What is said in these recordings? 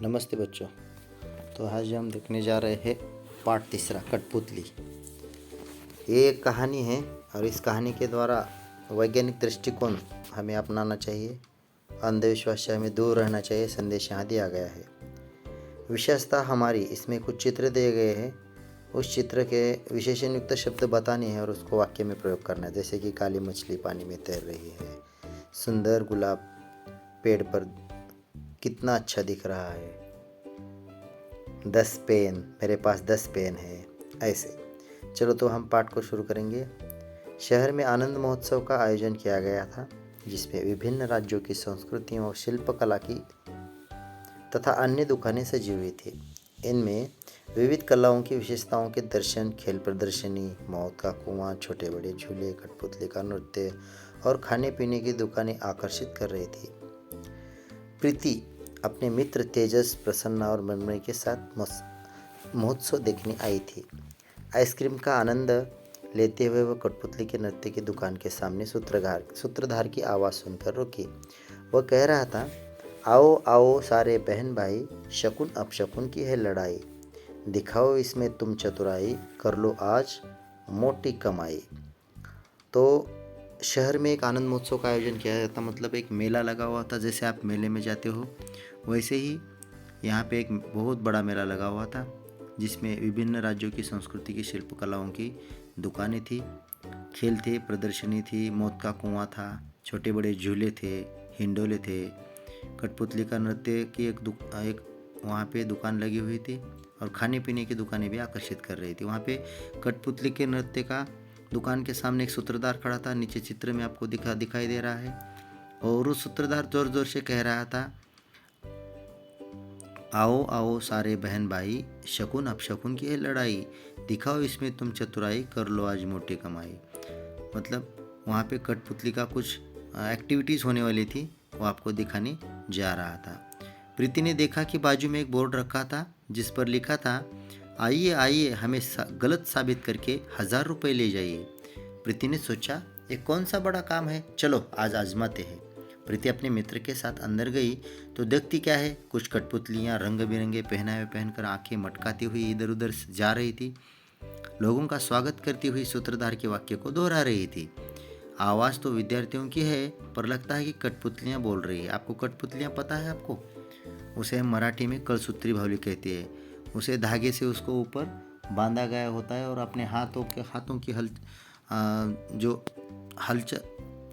नमस्ते बच्चों। तो आज हम देखने जा रहे हैं पाठ तीसरा, कठपुतली। ये एक कहानी है और इस कहानी के द्वारा वैज्ञानिक दृष्टिकोण हमें अपनाना चाहिए, अंधविश्वास से हमें दूर रहना चाहिए, संदेश यहाँ दिया गया है। विशेषता हमारी इसमें कुछ चित्र दिए गए हैं, उस चित्र के विशेषण युक्त शब्द बताने हैं और उसको वाक्य में प्रयोग करना है। जैसे कि काली मछली पानी में तैर रही है, सुंदर गुलाब पेड़ पर कितना अच्छा दिख रहा है, 10 पेन, मेरे पास 10 पेन है। ऐसे चलो तो हम पाठ को शुरू करेंगे। शहर में आनंद महोत्सव का आयोजन किया गया था, जिसमें विभिन्न राज्यों की संस्कृतियों और शिल्पकला की तथा अन्य दुकानें सजी हुई थी। इनमें विविध कलाओं की विशेषताओं के दर्शन, खेल प्रदर्शनी, मौत का कुआं, छोटे बड़े झूले, कठपुतली का नृत्य और खाने पीने की दुकानें आकर्षित कर रही थी। प्रीति अपने मित्र तेजस, प्रसन्ना और मृण्मयी के साथ महोत्सव देखने आई थी। आइसक्रीम का आनंद लेते हुए वह कठपुतली के नृत्य की दुकान के सामने सूत्रधार की आवाज़ सुनकर रुकी। वह कह रहा था, आओ आओ सारे बहन भाई, शकुन अपशकुन की है लड़ाई, दिखाओ इसमें तुम चतुराई, कर लो आज मोटी कमाई। तो शहर में एक आनंद महोत्सव का आयोजन किया जाता, मतलब एक मेला लगा हुआ था। जैसे आप मेले में जाते हो वैसे ही यहाँ पे एक बहुत बड़ा मेला लगा हुआ था, जिसमें विभिन्न राज्यों की संस्कृति की शिल्पकलाओं की दुकानें थी, खेल थे, प्रदर्शनी थी, मौत का कुआं था, छोटे बड़े झूले थे, हिंडोले थे, कठपुतली का नृत्य की एक वहाँ पे दुकान लगी हुई थी और खाने पीने की दुकानें भी आकर्षित कर रही थी। वहाँ पे कठपुतली के नृत्य का दुकान के सामने एक सूत्रधार खड़ा था, नीचे चित्र में आपको दिखाई दे रहा है, और उस सूत्रधार जोर जोर से कह रहा था, आओ आओ सारे बहन भाई, शकुन अपशकुन की है लड़ाई, दिखाओ इसमें तुम चतुराई, कर लो आज मोटी कमाई। मतलब वहाँ पे कठपुतली का कुछ एक्टिविटीज़ होने वाली थी, वो आपको दिखाने जा रहा था। प्रीति ने देखा कि बाजू में एक बोर्ड रखा था जिस पर लिखा था, आइए आइए हमें गलत साबित करके 1000 रुपये ले जाइए। प्रीति ने सोचा, ये कौन सा बड़ा काम है, चलो आज आजमाते हैं। प्रीति अपने मित्र के साथ अंदर गई तो देखती क्या है, कुछ कठपुतलियाँ रंग बिरंगे पहनावे पहनकर आंखें मटकाती हुई इधर उधर जा रही थी, लोगों का स्वागत करती हुई सूत्रधार के वाक्य को दोहरा रही थी। आवाज़ तो विद्यार्थियों की है, पर लगता है कि कठपुतलियाँ बोल रही है। आपको कठपुतलियाँ पता है आपको? उसे हम मराठी में कलसूत्री बाहुली कहते हैं। उसे धागे से उसको ऊपर बांधा गया होता है और अपने हाथों की जो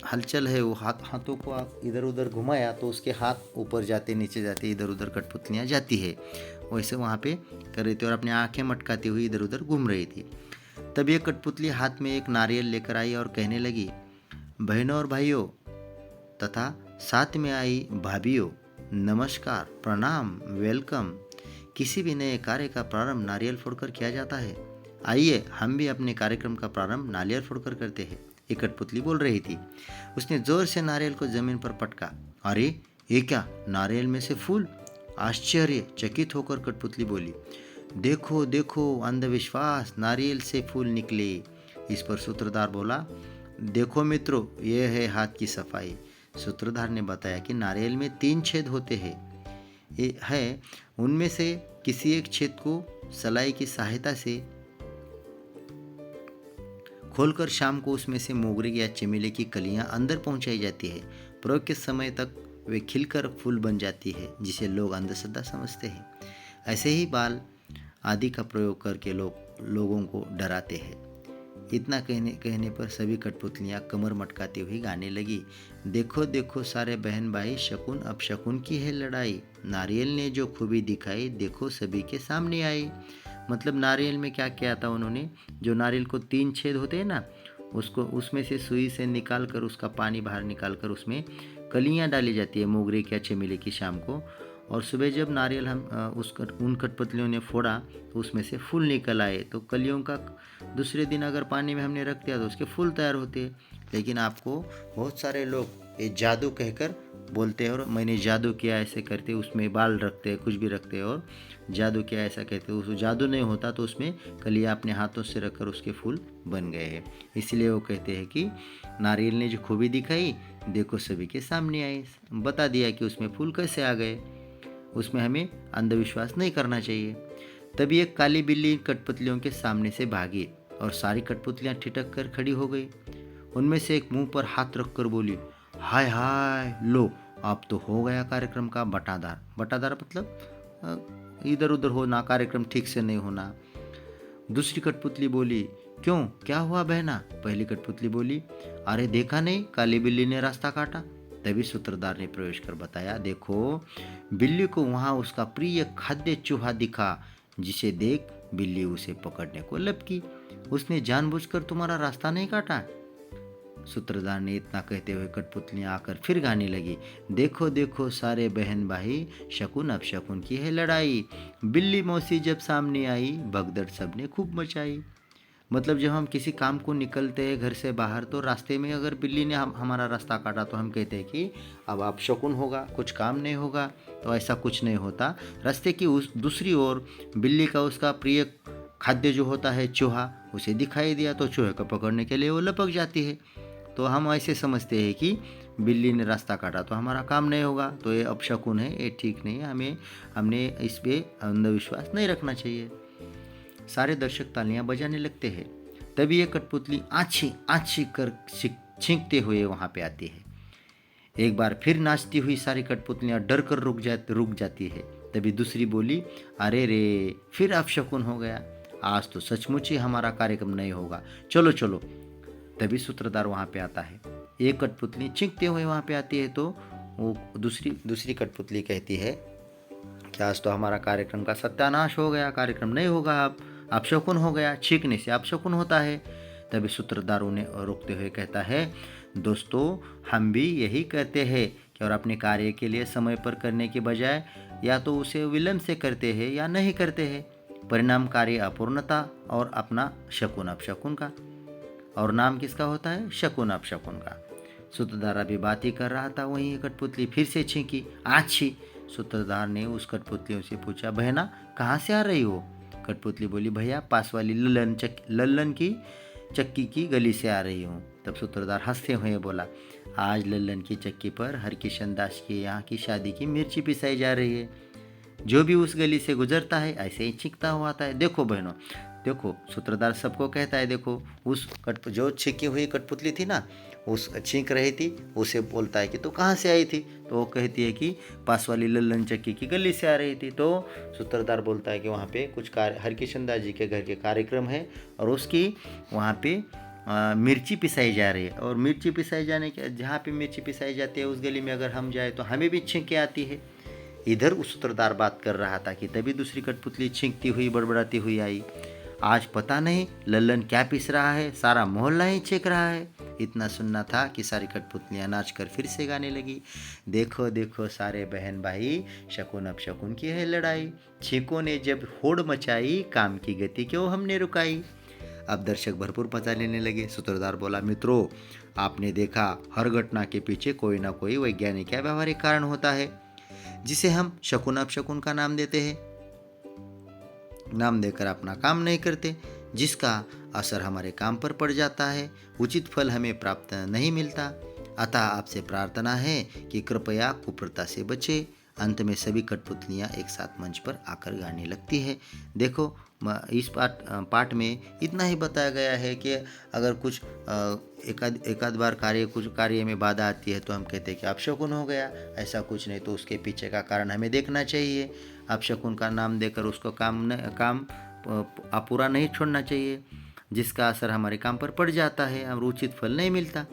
हलचल है, वो हाथों को आप इधर उधर घुमाया तो उसके हाथ ऊपर जाते नीचे जाते, इधर उधर कठपुतलियाँ जाती है, वैसे वहाँ पे कर रही थी और अपने आंखें मटकाती हुई इधर उधर घूम रही थी। तब ये कठपुतली हाथ में एक नारियल लेकर आई और कहने लगी, बहनों और भाइयों तथा साथ में आई भाभियों, नमस्कार, प्रणाम, वेलकम। किसी भी नए कार्य का प्रारंभ नारियल फोड़कर किया जाता है। आइए हम भी अपने कार्यक्रम का प्रारंभ नारियल फोड़कर करते हैं। ये कठपुतली बोल रही थी। उसने जोर से नारियल को जमीन पर पटका। अरे ये क्या, नारियल में से फूल? आश्चर्य चकित होकर कठपुतली बोली, देखो देखो अंधविश्वास, नारियल से फूल निकले। इस पर सूत्रधार बोला, देखो मित्रों, ये है हाथ की सफाई। सूत्रधार ने बताया कि नारियल में 3 छेद होते हैं, उनमें से किसी एक छेद को सलाई की सहायता से खोलकर शाम को उसमें से मोगरे या चमेली की कलियां अंदर पहुंचाई जाती है। प्रयोग के समय तक वे खिलकर फूल बन जाती है, जिसे लोग अंधश्रद्धा समझते हैं। ऐसे ही बाल आदि का प्रयोग करके लोगों को डराते हैं। इतना कहने पर सभी कठपुतलियाँ कमर मटकाती हुई गाने लगी, देखो देखो सारे बहन भाई, शकुन अपशकुन की है लड़ाई, नारियल ने जो खूबी दिखाई, देखो सभी के सामने आई। मतलब नारियल में क्या किया था उन्होंने, जो नारियल को 3 छेद होते हैं ना, उसमें से सुई से निकाल कर उसका पानी बाहर निकाल कर उसमें कलियाँ डाली जाती है, मोगरे की या चमेली की शाम को, और सुबह जब नारियल उन कठपुतलियों ने फोड़ा तो उसमें से फूल निकल आए। तो कलियों का दूसरे दिन अगर पानी में हमने रख दिया तो उसके फूल तैयार होते हैं। लेकिन आपको बहुत सारे लोग ये जादू कहकर बोलते हैं और मैंने जादू किया ऐसे करते, उसमें बाल रखते हैं, कुछ भी रखते हैं और जादू किया ऐसा कहते हैं। उस जादू नहीं होता तो उसमें कलियाँ अपने हाथों से रखकर उसके फूल बन गए हैं। इसलिए वो कहते हैं कि नारियल ने जो खूबी दिखाई, देखो सभी के सामने आई, बता दिया कि उसमें फूल कैसे आ गए। उसमें हमें अंधविश्वास नहीं करना चाहिए। तभी एक काली बिल्ली कठपुतलियों के सामने से भागी और सारी कठपुतलियां ठिठक कर खड़ी हो गई। उनमें से एक मुंह पर हाथ रखकर बोली, हाय हाय, लो अब तो हो गया कार्यक्रम का बटादार। बटादार मतलब इधर उधर होना, कार्यक्रम ठीक से नहीं होना। दूसरी कठपुतली बोली, क्यों, क्या हुआ बहना? पहली कठपुतली बोली, अरे देखा नहीं, काली बिल्ली ने रास्ता काटा। तभी सूत्रधार ने प्रवेश कर बताया, देखो, बिल्ली को वहां उसका प्रिय खाद्य चूहा दिखा, जिसे देख बिल्ली उसे पकड़ने को लपकी। उसने जानबूझकर तुम्हारा रास्ता नहीं काटा। सूत्रधार ने इतना कहते हुए कठपुतलियां आकर फिर गाने लगी, देखो देखो सारे बहन भाई, शकुन अब शकुन की है लड़ाई। बिल्ली मौसी जब सामने आई, भगदड़ सबने खूब मचाई। मतलब जब हम किसी काम को निकलते हैं घर से बाहर, तो रास्ते में अगर बिल्ली ने हमारा रास्ता काटा तो हम कहते हैं कि अब आप शकुन होगा, कुछ काम नहीं होगा। तो ऐसा कुछ नहीं होता। रास्ते की उस दूसरी ओर बिल्ली का उसका प्रिय खाद्य जो होता है चूहा, उसे दिखाई दिया तो चूहे को पकड़ने के लिए वो लपक जाती है। तो हम ऐसे समझते हैं कि बिल्ली ने रास्ता काटा तो हमारा काम नहीं होगा, तो ये अपशकुन है, ये ठीक नहीं है। हमने इस पे अंधविश्वास नहीं रखना चाहिए। सारे दर्शक तालियां बजाने लगते हैं। तभी एक कठपुतली आछी आछी कर छींकते हुए वहां पे आती है। एक बार फिर नाचती हुई सारी कठपुतलियां डर कर रुक जाती है। तभी दूसरी बोली, अरे रे, फिर अपशकुन हो गया, आज तो सचमुच ही हमारा कार्यक्रम नहीं होगा, चलो चलो। तभी सूत्रधार वहां पे आता है। एक कठपुतली चीखते हुए वहां पे आती है, तो वो दूसरी कठपुतली कहती है कि आज तो हमारा कार्यक्रम का सत्यानाश हो गया, कार्यक्रम नहीं होगा, अब अपशकुन हो गया, छींकने से अपशकुन होता है। तभी सूत्रधार उन्हें रोकते हुए कहता है, दोस्तों, हम भी यही कहते हैं कि और अपने कार्य के लिए समय पर करने के बजाय या तो उसे विलंब से करते हैं या नहीं करते हैं। परिणाम कार्य अपूर्णता और अपना शकुन अपशकुन का। और नाम किसका होता है? शकुन अपशकुन का। सूत्रधार अभी बात ही कर रहा था, वहीं कठपुतली फिर से छींकी, आछी। सूत्रधार ने उस कठपुतलियों से पूछा, बहना कहाँ से आ रही हो? कठपुतली बोली, भैया पास वाली लल्लन की चक्की की गली से आ रही हूँ। तब सूत्रधार हंसते हुए बोला, आज लल्लन की चक्की पर हरकिशन दास के यहाँ की शादी की मिर्ची पिसाई जा रही है। जो भी उस गली से गुजरता है ऐसे ही छींकता हुआ आता है। देखो बहनों, देखो, सूत्रधार सबको कहता है, देखो उस जो छींकी हुई कठपुतली थी ना, उस छींक रही थी, उसे बोलता है कि तू कहाँ से आई थी? तो वो कहती है कि पास वाली लल्लन चक्की की गली से आ रही थी। तो सूत्रधार बोलता है कि वहाँ पे कुछ हरकिशन दास जी के घर के कार्यक्रम है और उसकी वहाँ पे मिर्ची पिसाई जा रही है। और मिर्ची पिसाई जाने के जहाँ पे मिर्ची पिसाई जाती है उस गली में अगर हम जाए तो हमें भी छींके आती है। इधर उस सूत्रधार बात कर रहा था कि तभी दूसरी कठपुतली छींकती हुई बड़बड़ाती हुई आई, आज पता नहीं लल्लन क्या पिस रहा है, सारा मोहल्ला ही छींक रहा है। इतना सुनना था कि सारी कठपुतलियां नाचकर फिर से गाने लगी, देखो देखो सारे बहन भाई, शकुन अपशकुन की है लड़ाई। छींकों ने जब होड़ मचाई, काम की गति क्यों हमने रुकाई। अब दर्शक भरपूर मजा लेने लगे। सूत्रधार बोला, मित्रों, आपने देखा हर घटना के पीछे कोई ना कोई वैज्ञानिक या व्यावहारिक कारण होता है, जिसे हम शकुन अपशकुन का नाम देते हैं। नाम देकर अपना काम नहीं करते, जिसका असर हमारे काम पर पड़ जाता है, उचित फल हमें प्राप्त नहीं मिलता। अतः आपसे प्रार्थना है कि कृपया कुप्रथा से बचे। अंत में सभी कठपुतलियां एक साथ मंच पर आकर गाने लगती है। देखो, इस पाठ में इतना ही बताया गया है कि अगर कुछ एकाध बार कुछ कार्य में बाधा आती है तो हम कहते हैं कि अपशकुन हो गया। ऐसा कुछ नहीं, तो उसके पीछे का कारण हमें देखना चाहिए। अपशकुन का नाम देकर उसको काम अपूरा नहीं छोड़ना चाहिए, जिसका असर हमारे काम पर पड़ जाता है और उचित फल नहीं मिलता।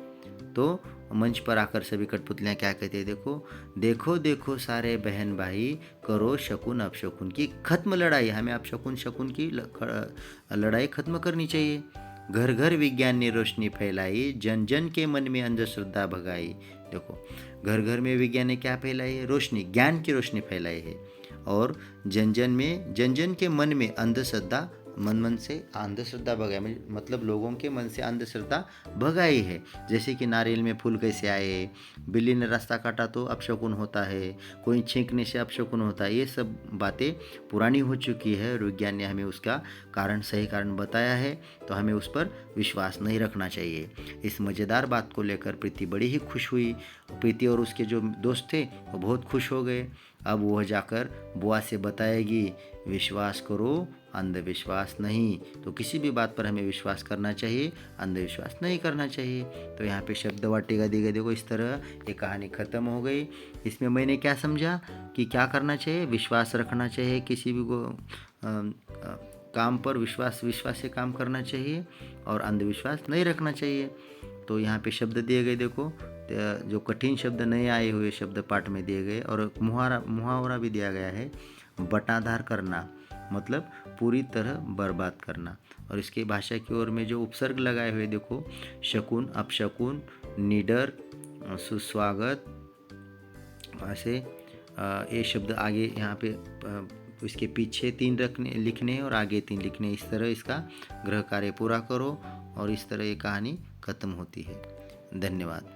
तो मंच पर आकर सभी कठपुतलियां क्या कहते हैं, देखो देखो देखो सारे बहन भाई, करो शकुन अपशकुन की खत्म लड़ाई। हमें अपशकुन शकुन की लड़ाई खत्म करनी चाहिए। घर घर विज्ञान ने रोशनी फैलाई, जन जन के मन में अंधश्रद्धा भगाई। देखो, घर घर में विज्ञान ने क्या फैलाई है? रोशनी, ज्ञान की रोशनी फैलाई है। और जन जन के मन में अंधश्रद्धा, मन से अंधश्रद्धा भगाई, मतलब लोगों के मन से अंधश्रद्धा भगाई है। जैसे कि नारियल में फूल कैसे आए, बिल्ली ने रास्ता काटा तो अपशकुन होता है, कोई छींकने से अपशकुन होता है। ये सब बातें पुरानी हो चुकी है और विज्ञान ने हमें उसका सही कारण बताया है, तो हमें उस पर विश्वास नहीं रखना चाहिए। इस मज़ेदार बात को लेकर प्रीति बड़ी ही खुश हुई। प्रीति और उसके जो दोस्त थे वो बहुत खुश हो गए अब वह जाकर बुआ से बताएगी विश्वास करो, अंधविश्वास नहीं। तो किसी भी बात पर हमें विश्वास करना चाहिए, अंधविश्वास नहीं करना चाहिए। तो यहाँ पे शब्द वाटिका दी गई। देखो इस तरह ये कहानी ख़त्म हो गई। इसमें मैंने क्या समझा कि क्या करना चाहिए, विश्वास रखना चाहिए, किसी भी काम पर विश्वास से काम करना चाहिए और अंधविश्वास नहीं रखना चाहिए। तो यहाँ पे शब्द दिए गए, देखो जो कठिन शब्द नए आए हुए शब्द पाठ में दिए गए, और मुहावरा भी दिया गया है। बटाधार करना मतलब पूरी तरह बर्बाद करना। और इसके भाषा की ओर में जो उपसर्ग लगाए हुए देखो, शकुन, अपशकुन, निडर, सुस्वागत, ऐसे ये शब्द आगे यहाँ पे इसके पीछे 3 लिखने और आगे 3 लिखने। इस तरह इसका गृह कार्य पूरा करो और इस तरह ये कहानी खत्म होती है। धन्यवाद।